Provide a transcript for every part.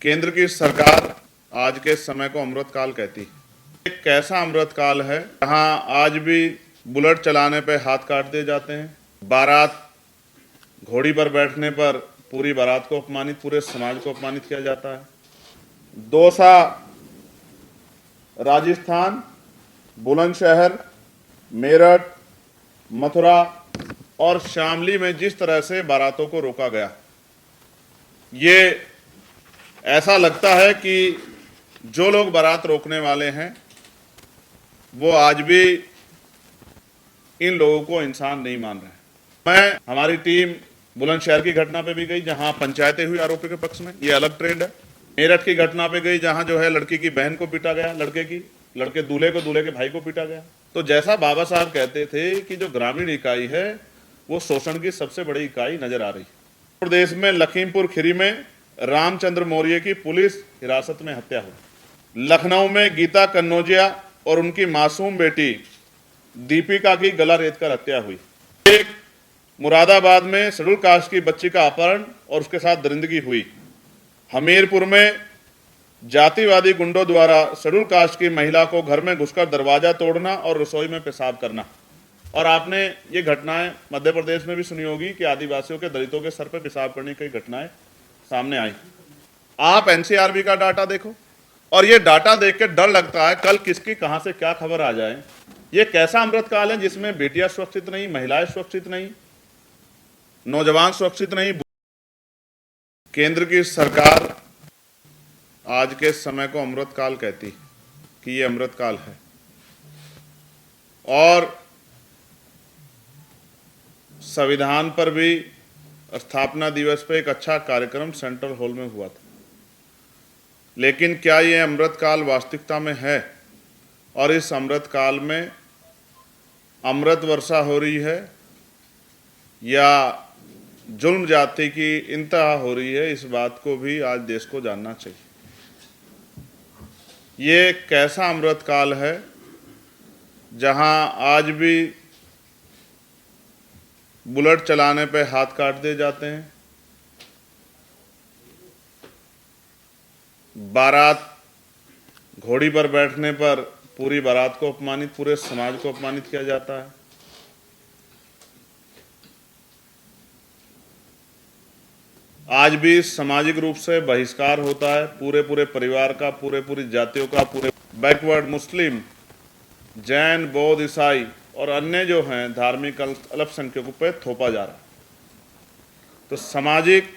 केंद्र की सरकार आज के समय को अमृत काल कहती है। एक कैसा अमृत काल है जहां आज भी बुलेट चलाने पे हाथ काट दिए जाते हैं, बारात घोड़ी पर बैठने पर पूरी बारात को अपमानित, पूरे समाज को अपमानित किया जाता है। दौसा, राजस्थान, बुलंदशहर, मेरठ, मथुरा और शामली में जिस तरह से बारातों को रोका गया, ये ऐसा लगता है कि जो लोग बारात रोकने वाले हैं वो आज भी इन लोगों को इंसान नहीं मान रहे। हमारी टीम बुलंदशहर की घटना पे भी गई जहां पंचायतें हुई आरोपी के पक्ष में, ये अलग ट्रेंड है। मेरठ की घटना पे गई जहां जो है लड़की की बहन को पीटा गया, लड़के दूल्हे के भाई को पीटा गया। तो जैसा बाबा साहब कहते थे कि जो ग्रामीण इकाई है वो शोषण की सबसे बड़ी इकाई नजर आ रही है। प्रदेश में लखीमपुर खीरी में रामचंद्र मौर्य की पुलिस हिरासत में हत्या हुई। लखनऊ में गीता कन्नौजिया और उनकी मासूम बेटी दीपिका की गला रेतकर हत्या हुई। एक मुरादाबाद में शेड्यूल कास्ट की बच्ची का अपहरण और उसके साथ दरिंदगी हुई। हमीरपुर में जातिवादी गुंडों द्वारा शेड्यूल कास्ट की महिला को घर में घुसकर दरवाजा तोड़ना और रसोई में पेशाब करना। और आपने ये घटनाएं मध्य प्रदेश में भी सुनी होगी कि आदिवासियों के, दलितों के सर पर पेशाब करने की घटनाएं सामने आई। आप एनसीआरबी का डाटा देखो और ये डाटा देख के डर लगता है कल किसकी कहां से क्या खबर आ जाए। ये कैसा अमृतकाल है जिसमें बेटियां सुरक्षित नहीं, महिलाएं सुरक्षित नहीं, नौजवान सुरक्षित नहीं। केंद्र की सरकार आज के समय को अमृतकाल कहती कि ये अमृतकाल है। और संविधान पर भी स्थापना दिवस पे एक अच्छा कार्यक्रम सेंट्रल हॉल में हुआ था, लेकिन क्या ये अमृतकाल वास्तविकता में है? और इस अमृतकाल में अमृत वर्षा हो रही है या जुल्म जाति की इंतहा हो रही है, इस बात को भी आज देश को जानना चाहिए। ये कैसा अमृतकाल है जहां आज भी बुलेट चलाने पे हाथ काट दिए जाते हैं, बारात घोड़ी पर बैठने पर पूरी बारात को अपमानित, पूरे समाज को अपमानित किया जाता है। आज भी सामाजिक रूप से बहिष्कार होता है पूरे परिवार का, पूरी जातियों का, पूरे बैकवर्ड मुस्लिम, जैन, बौद्ध, ईसाई और अन्य जो हैं धार्मिक अल्पसंख्यकों पे थोपा जा रहा है। तो सामाजिक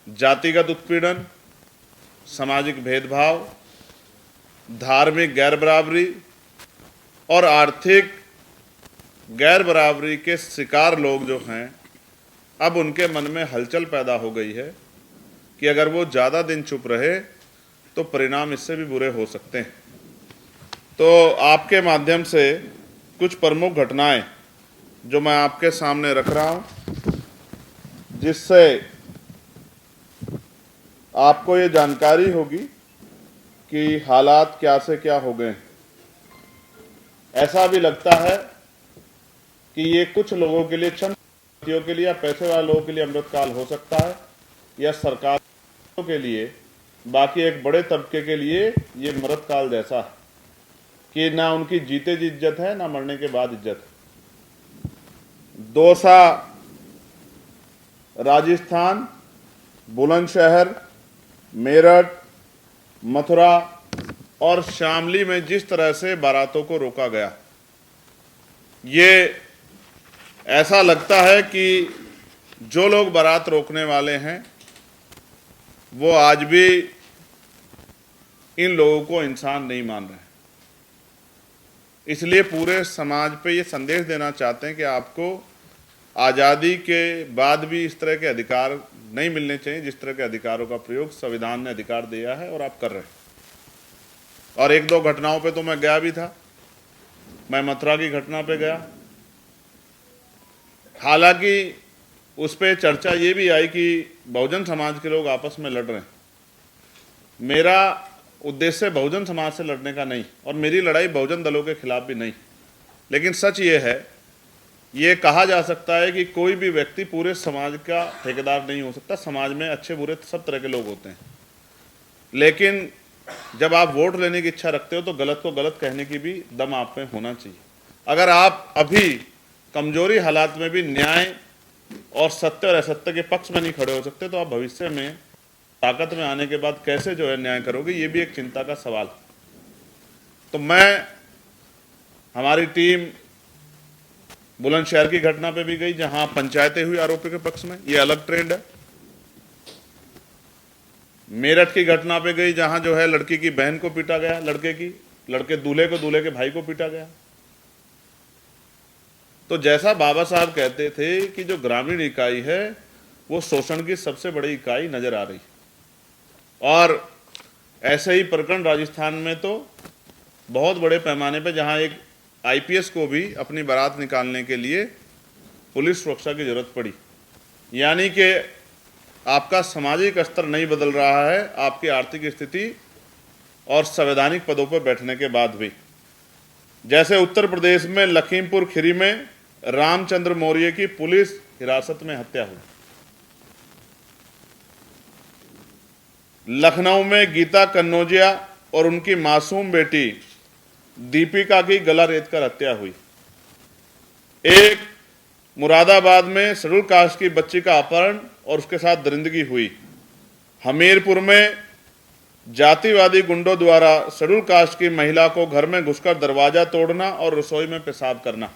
जातिगत उत्पीड़न, सामाजिक भेदभाव, धार्मिक गैर बराबरी और आर्थिक गैर बराबरी के शिकार लोग जो हैं, अब उनके मन में हलचल पैदा हो गई है कि अगर वो ज़्यादा दिन चुप रहे तो परिणाम इससे भी बुरे हो सकते हैं। तो आपके माध्यम से कुछ प्रमुख घटनाएं जो मैं आपके सामने रख रहा हूं, जिससे आपको ये जानकारी होगी कि हालात क्या से क्या हो गए। ऐसा भी लगता है कि ये कुछ लोगों के लिए, चंद व्यक्तियों के लिए या पैसे वाले लोगों के लिए अमृतकाल हो सकता है, या सरकारों के लिए, बाकी एक बड़े तबके के लिए ये मृतकाल जैसा है कि ना उनकी जीते जी इज्जत है, ना मरने के बाद इज्जत है। दौसा, राजस्थान, बुलंदशहर, मेरठ, मथुरा और शामली में जिस तरह से बारातों को रोका गया, ये ऐसा लगता है कि जो लोग बारात रोकने वाले हैं वो आज भी इन लोगों को इंसान नहीं मान रहे। इसलिए पूरे समाज पे ये संदेश देना चाहते हैं कि आपको आज़ादी के बाद भी इस तरह के अधिकार नहीं मिलने चाहिए जिस तरह के अधिकारों का प्रयोग संविधान ने अधिकार दिया है और आप कर रहे हैं। और एक दो घटनाओं पे तो मैं गया भी था। मैं मथुरा की घटना पे गया, हालांकि उस पर चर्चा ये भी आई कि बहुजन समाज के लोग आपस में लड़ रहे हैं। मेरा उद्देश्य बहुजन समाज से लड़ने का नहीं और मेरी लड़ाई बहुजन दलों के खिलाफ भी नहीं, लेकिन सच ये है, ये कहा जा सकता है कि कोई भी व्यक्ति पूरे समाज का ठेकेदार नहीं हो सकता। समाज में अच्छे बुरे सब तरह के लोग होते हैं। लेकिन जब आप वोट लेने की इच्छा रखते हो तो गलत को गलत कहने की भी दम आप में होना चाहिए। अगर आप अभी कमजोरी हालात में भी न्याय और सत्य और असत्य के पक्ष में नहीं खड़े हो सकते तो आप भविष्य में ताकत में आने के बाद कैसे जो है न्याय करोगे, ये भी एक चिंता का सवाल। तो हमारी टीम बुलंदशहर की घटना पे भी गई जहां पंचायतें हुई आरोपी के पक्ष में, ये अलग ट्रेंड है। मेरठ की घटना पे गई जहां जो है लड़की की बहन को पीटा गया, लड़के दूल्हे को दूल्हे के भाई को पीटा गया। तो जैसा बाबा साहब कहते थे कि जो ग्रामीण इकाई है वो शोषण की सबसे बड़ी इकाई नजर आ रही, और ऐसे ही प्रकरण राजस्थान में तो बहुत बड़े पैमाने पर, जहां एक आईपीएस को भी अपनी बारात निकालने के लिए पुलिस सुरक्षा की जरूरत पड़ी। यानी कि आपका सामाजिक स्तर नहीं बदल रहा है, आपकी आर्थिक स्थिति और संवैधानिक पदों पर बैठने के बाद भी। जैसे उत्तर प्रदेश में लखीमपुर खीरी में रामचंद्र मौर्य की पुलिस हिरासत में हत्या हुई, लखनऊ में गीता कन्नौजिया और उनकी मासूम बेटी दीपिका की गला रेतकर हत्या हुई, एक मुरादाबाद में शेड्यूल कास्ट की बच्ची का अपहरण और उसके साथ दरिंदगी हुई, हमीरपुर में जातिवादी गुंडों द्वारा शेड्यूल कास्ट की महिला को घर में घुसकर दरवाजा तोड़ना और रसोई में पेशाब करना।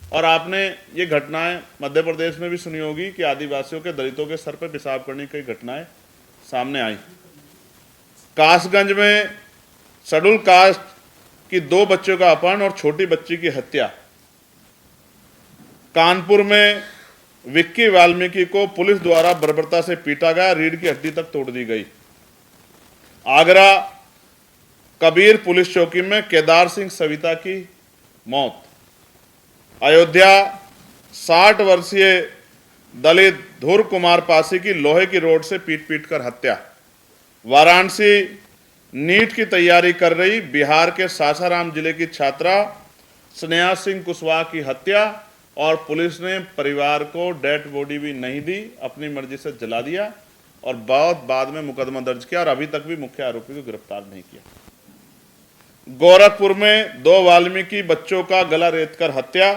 और आपने ये घटनाएं मध्य प्रदेश में भी सुनी होगी कि आदिवासियों के, दलितों के सर पर पेशाब करने की घटनाएं सामने आई। कासगंज में शेड्यूल कास्ट की 2 बच्चों का अपहरण और छोटी बच्ची की हत्या, कानपुर में विक्की वाल्मीकि को पुलिस द्वारा बर्बरता से पीटा गया, रीढ़ की हड्डी तक तोड़ दी गई। आगरा कबीर पुलिस चौकी में केदार सिंह सविता की मौत, अयोध्या 60 वर्षीय दलित धुर कुमार पासी की लोहे की रोड से पीट पीट कर हत्या, वाराणसी नीट की तैयारी कर रही बिहार के सासाराम जिले की छात्रा स्नेहा सिंह कुशवाहा की हत्या, और पुलिस ने परिवार को डेड बॉडी भी नहीं दी, अपनी मर्जी से जला दिया और बहुत बाद में मुकदमा दर्ज किया और अभी तक भी मुख्य आरोपी को गिरफ्तार नहीं किया। गोरखपुर में 2 वाल्मीकि बच्चों का गला रेतकर हत्या,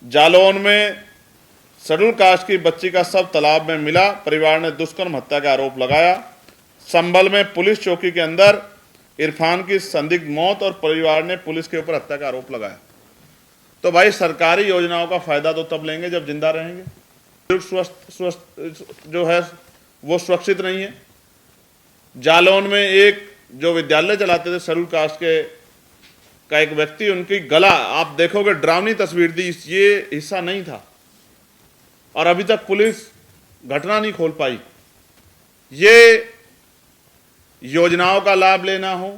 जालौन में शेड्यूल कास्ट की बच्ची का शव तालाब में मिला, परिवार ने दुष्कर्म हत्या का आरोप लगाया। संभल में पुलिस चौकी के अंदर इरफान की संदिग्ध मौत और परिवार ने पुलिस के ऊपर हत्या का आरोप लगाया। तो भाई सरकारी योजनाओं का फायदा तो तब लेंगे जब जिंदा रहेंगे, स्वस्थ जो है वो सुरक्षित नहीं है। जालौन में एक जो विद्यालय चलाते थे शेड्यूल कास्ट के का एक व्यक्ति, उनकी गला आप देखोगे डरावनी तस्वीर थी, ये हिस्सा नहीं था और अभी तक पुलिस घटना नहीं खोल पाई। ये योजनाओं का लाभ लेना हो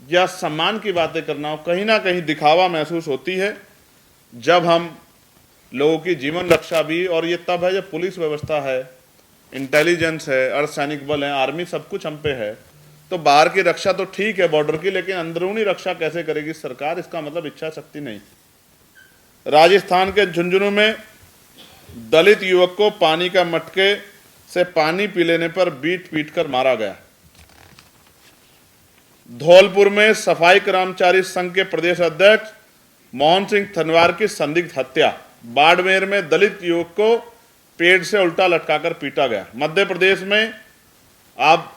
या सम्मान की बातें करना हो, कहीं ना कहीं दिखावा महसूस होती है जब हम लोगों की जीवन रक्षा भी, और ये तब है जब पुलिस व्यवस्था है, इंटेलिजेंस है, अर्धसैनिक बल है, आर्मी सब कुछ हम पे है। तो बाहर की रक्षा तो ठीक है बॉर्डर की, लेकिन अंदरूनी रक्षा कैसे करेगी सरकार, इसका मतलब इच्छा शक्ति नहीं। राजस्थान के झुंझुनू में दलित युवक को पानी का मटके से पानी पी लेने पर पीट कर मारा गया। धौलपुर में सफाई कर्मचारी संघ के प्रदेश अध्यक्ष मोहन सिंह थनवार की संदिग्ध हत्या। बाड़मेर में दलित युवक को पेड़ से उल्टा लटकाकर पीटा गया। मध्य प्रदेश में आप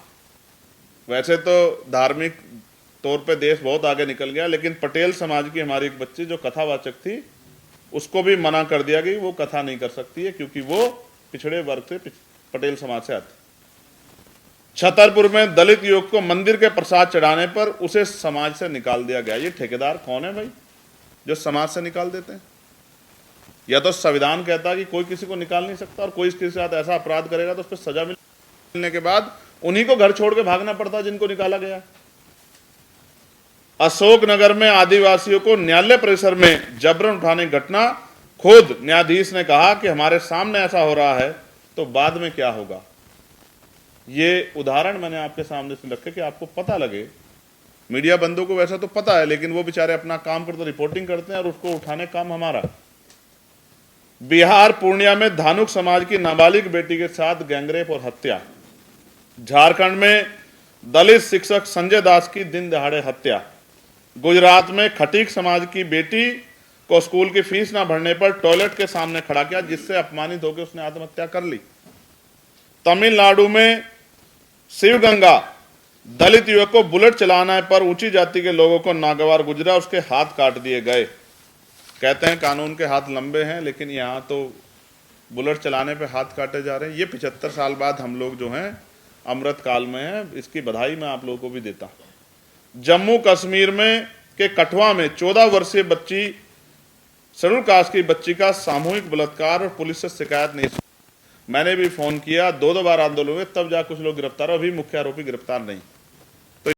वैसे तो धार्मिक तौर पे देश बहुत आगे निकल गया, लेकिन पटेल समाज की हमारी एक बच्ची जो कथावाचक थी उसको भी मना कर दिया कि वो कथा नहीं कर सकती है क्योंकि वो पिछड़े वर्ग से, पटेल समाज से आती। छतरपुर में दलित युवक को मंदिर के प्रसाद चढ़ाने पर उसे समाज से निकाल दिया गया। ये ठेकेदार कौन है भाई जो समाज से निकाल देते हैं? या तो संविधान कहता है कि कोई किसी को निकाल नहीं सकता, और कोई किसी के साथ ऐसा अपराध करेगा तो उस पर सजा मिलने के बाद उन्हीं को घर छोड़ के भागना पड़ता है जिनको निकाला गया। अशोकनगर में आदिवासियों को न्यायालय परिसर में जबरन उठाने की घटना, खुद न्यायाधीश ने कहा कि हमारे सामने ऐसा हो रहा है तो बाद में क्या होगा। ये उदाहरण मैंने आपके सामने से रखे कि आपको पता लगे। मीडिया बंदों को वैसा तो पता है, लेकिन वो बेचारे अपना काम करते, रिपोर्टिंग करते हैं और उसको उठाने का काम हमारा। बिहार पूर्णिया में धानुक समाज की नाबालिग बेटी के साथ गैंगरेप और हत्या। झारखंड में दलित शिक्षक संजय दास की दिन दहाड़े हत्या। गुजरात में खटीक समाज की बेटी को स्कूल की फीस ना भरने पर टॉयलेट के सामने खड़ा किया, जिससे अपमानित होकर उसने आत्महत्या कर ली। तमिलनाडु में शिवगंगा दलित युवक को बुलेट चलाने पर ऊंची जाति के लोगों को नागवार गुजरा, उसके हाथ काट दिए गए। कहते हैं कानून के हाथ लंबे हैं, लेकिन यहां तो बुलेट चलाने पे हाथ काटे जा रहे हैं। ये 75 साल बाद हम लोग जो हैं अमृत काल में हैं, इसकी बधाई मैं आप लोगों को भी देता हूं। जम्मू कश्मीर में के कठुआ में 14 वर्षीय बच्ची, शेड्यूल कास्ट की बच्ची का सामूहिक बलात्कार और पुलिस से शिकायत नहीं। मैंने भी फोन किया, 2 बार आंदोलन हुए, तब जा कुछ लोग गिरफ्तार, अभी मुख्य आरोपी गिरफ्तार नहीं।